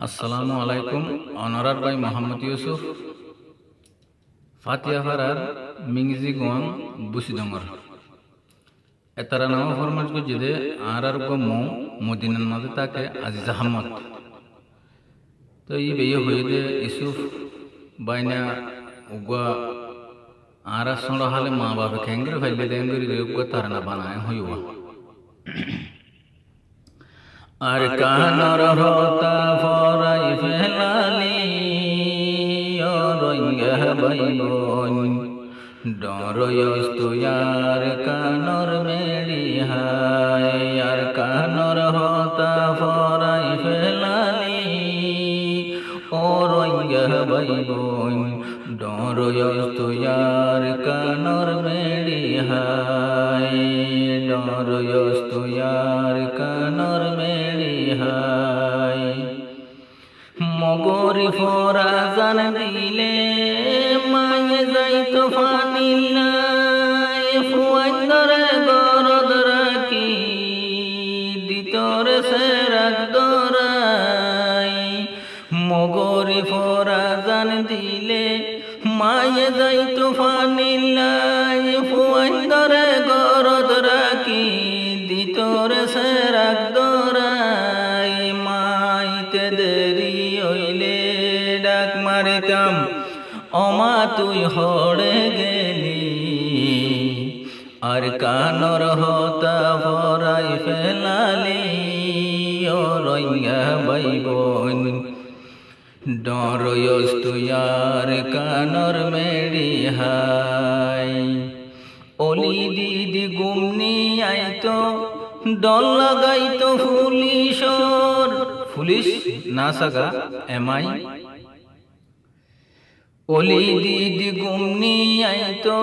আসসালামু আলাইকুম অনারার ভাই মোহাম্মদ ইউসুফ ফাতিয়াহারার মিংজি গোয়াং বুসিদঙ্গর এতারা নামা ফরমাজ গুজিদে আরার গো মদিনার মাঝে তাকে আজিজ আহমদ তো এই বেয়ে হইদে ইউসুফ বাইনা উগা আরা সড় হালে মা বাবা খেঙ্গরে ফাইলে দেঙ্গরি উগা তারা না বানায় হইবা আর কানর হতা ফরাই ফেলালি রইয়া বাইবন ডরয়স্তুয়ার কানর মেরি হায় আর কানর হতা ফরাই ফেলালি ও রইয়া বাইবন ডরয়স্তুয়ার কানর মেরি হায় ডরয়স্তুয়ার কানর মেরি হায় মগরি ফরা জান দিলে মায়ে যাইতো ফানিল্লাই ফুয়াইন্দরে গরদ রাখি দিতরে সেরাক দরাই মগরি ফরা জান দিলে মায়ে যাইতো ফানিল্লাই ফুয়াইন্দরে গরদ রাখি দিতরে সেরাক দরাই মাইতে দেরি হইলে ডাক মারিতাম অমা তুই হড়ে গেলি আর কানর হতা ভরাই ফেলালি ও রইয়া বাইবন ডরয়স্তুয়ার কানর মেরি হাই অলি দিদি গুমনি আইতো ডল লাগাইতো পুলিশ না সাগা এমআই অলি দিদি গুমনি আইতো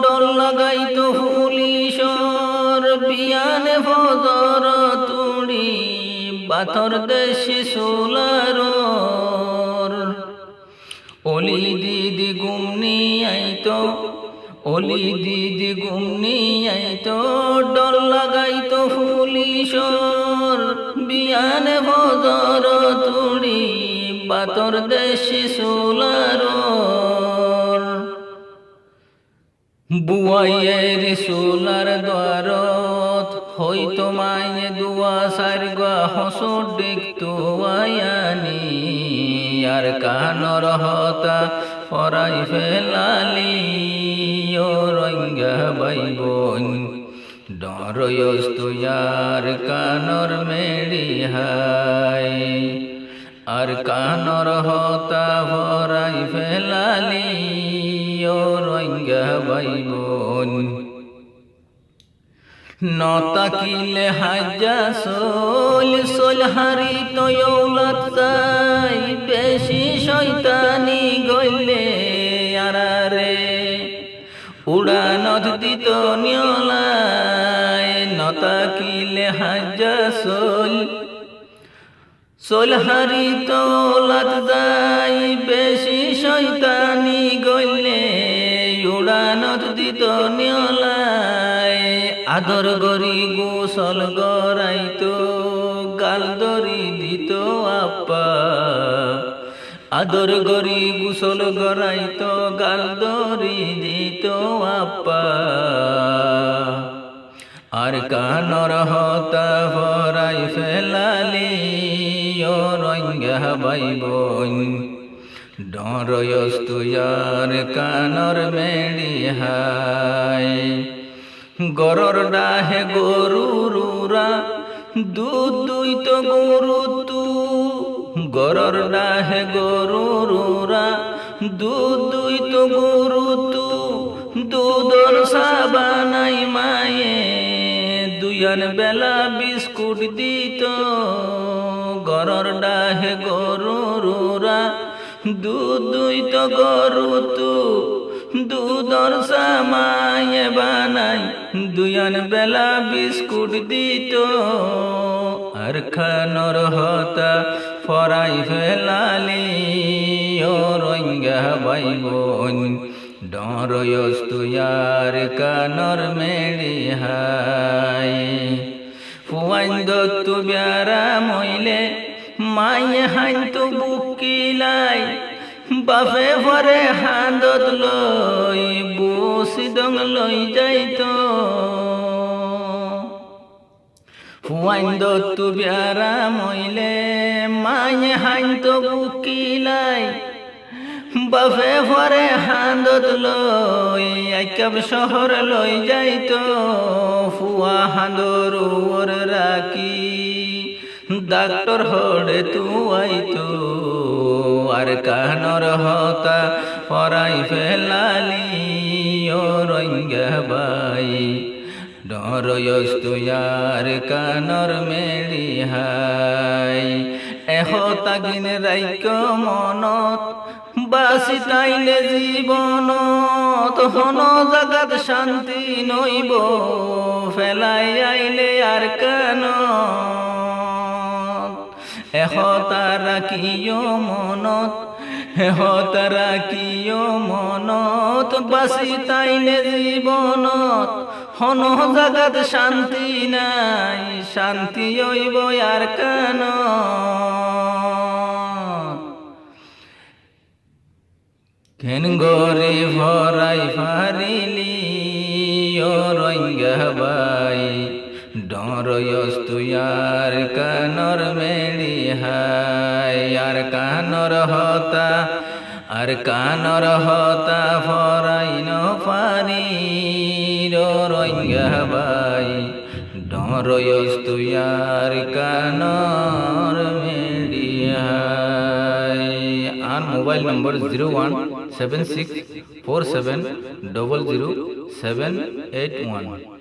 ডল লাগাইতো পুলিশর বিয়ানে ফজর তুড়ি বাথর দেশি সোলার অলি দিদি গুমনি আইতো অলি দিদি গুমনি আইতো ডল লাগাইতো পুলিশর বিয়ানে ফজর তুড়ি বাতর দেশি সোলার বুয়াইয়ের সোলার দ্বারত হইতো মায়ে দুয়া সার গা হসর দেখতো আয়ানি আর কানর হতা ফরাই ফেলালি ও রঙ্গা বাইবন ডরয়স্তুয়ার কানর মেরি হায় আর কানর হতা ফরাই ফেলালি ও রঙ্গা বাইবন নতাকিলে হাজা সোল হারি তয়ৌলত তাই বেশি শয়তানি গইলে আরারে উড়ানত দিত নিয়লায় নতাকিলে হাজা সোল হারি তৌলত যাই বেশি শয়তানি গইলে উড়ানত দিত নিয়লায় আদর গরি গোসল গড়াইতো গাল দরি দিত আপা আদর গরি গোসল গড়াইতো গাল দরি দিত আপা আর কানর হতা ভরাই ফেলালি ও রঙ্গা বাইবন ডরয়স্তুয়ার কানর মেরি হায় গরর ডাহে গরুরা দুধ দুইত গরু তু গরর ডাহে গরুরা দুধ দুইত গরু তু দুধর সাবানাই মায়ে দুয়ান বেলা বিস্কুট দিত গরর ডাহে গরুরা দুধ দুইত গরু তু দুধর সামায়ে বানাই দুয়ান বেলা বিস্কুট দিত আর খানর হতা ফরাই ফেলালি ও রঙ্গা বাইবন ডরয়স্তুয়ার কানর মেরি হায় ফুয়াইন্দ তু ব্যারা মইলে মায়া হাইতো বুকিলাই বাপে ভরে হাঁদত লই বসিদং লই যাইতো ফুয়াইন্দত তু বিয়ারা মইলে মায়ে হাইতো বুকিলাই বাপে ভরে হাঁদত লই আইকাব শহর লই যাইতো ফুয়া হাঁদর ওর রাখি ডাক্তার হড়ে তু আইতো আর কানর হতা পরাই ফেলালি ও রঙ্গা বাই ডরয়স্তুয়ার কানর মেলি হাই এহতাগিন রাইক মনত বাসি তাইলে জীবনত হন জগৎ শান্তি নইব ফেলাই আইলে আর কান এহতারা কিয় মনত এহতারা কিয় মনত বাসি তাইলে জীবনত হন জগৎ শান্তি নাই শান্তি হইব আর কান কেন গরে ভরাই ফারিলি ও রঙ্গা বাই ডরয়স্তুয়ার কানর মেলি হাই আর কানর হতা ফরাই ন পারি রঙ্গা বাই ডরয়স্তুয়ার কানর মেলি হাই। আর মোবাইল নম্বর 017647000781।